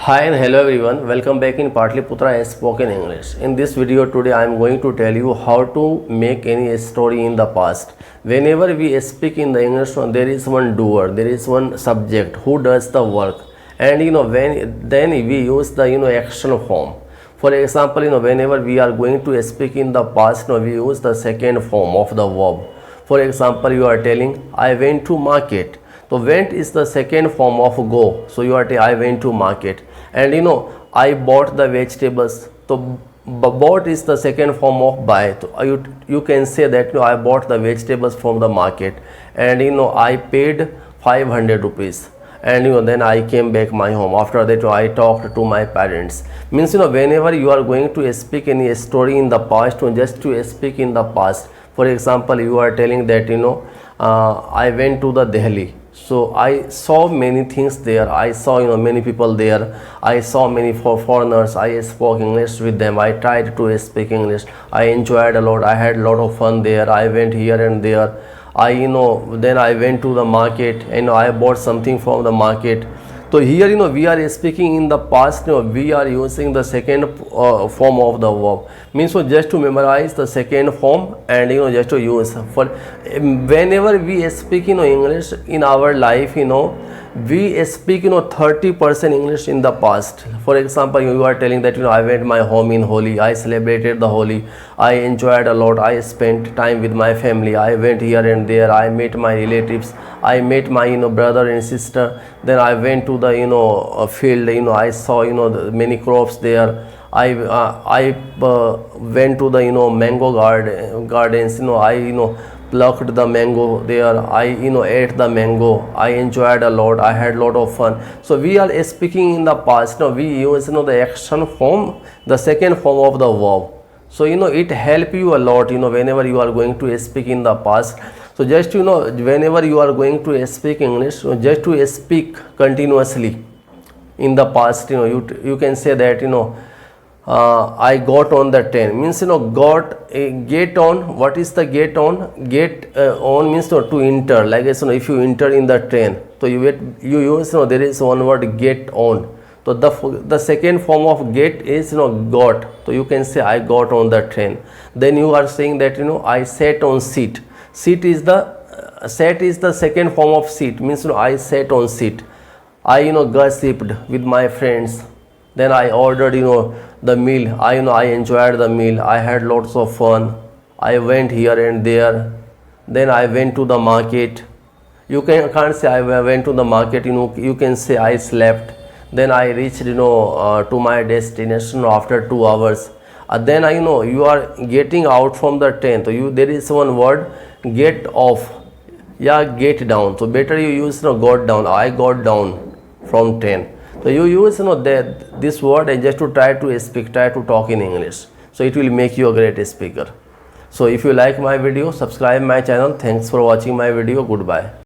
Hi and hello everyone, welcome back in Patliputra Spoken English. In this video today I am going to tell you how to make any story in the past. Whenever we speak in the English, there is one doer, there is one subject who does the work, and then we use the action form. For example, whenever we are going to speak in the past, we use the second form of the verb. For example, you are telling I went to market. So went is the second form of go. So you are telling I went to market, and I bought the vegetables. So bought is the second form of buy. So you can say that I bought the vegetables from the market, and I paid 500 rupees, and then I came back my home. After that I talked to my parents. Means whenever you are going to speak any story in the past, just to speak in the past. For example, you are telling that I went to the Delhi. So I saw many things there. I saw many people there. I saw many foreigners. I spoke English with them. I tried to speak English. I enjoyed a lot. I had a lot of fun there. I went here and there. Then I went to the market and I bought something from the market. So here we are speaking in the past. We are using the second form of the verb. Means just to memorize the second form, and just to use for whenever we speak English in our life, we speak 30% English in the past. For example, you are telling that I went my home in Holi. I celebrated the Holi. I enjoyed a lot. I spent time with my family. I went here and there. I met my relatives. I met my brother and sister. Then I went to the field. I saw many crops there. I went to the mango gardens. I plucked the mango there. I ate the mango. I enjoyed a lot. I had a lot of fun. So we are speaking in the past. We use the action form, the second form of the verb. So it help you a lot whenever you are going to speak in the past. So just whenever you are going to speak English, just to speak continuously in the past, you can say that I got on the train. Means get on. What is the get on? Get on means to enter. Like if you enter in the train, so you use there is one word get on. So the second form of get is got. So you can say I got on the train. Then you are saying that I sat on seat. Seat is the sat is the second form of seat. Means I sat on seat. I gossiped with my friends. Then I ordered the meal. I enjoyed the meal. I had lots of fun. I went here and there. Then I went to the market. You can't say I went to the market. You can say I slept. Then I reached to my destination after 2 hours. Then you are getting out from the train. So there is one word get off. Yeah, get down. So better you use got down. I got down from train. So you use this word and just to try to speak, try to talk in English. So it will make you a great speaker. So if you like my video, subscribe my channel. Thanks for watching my video. Goodbye.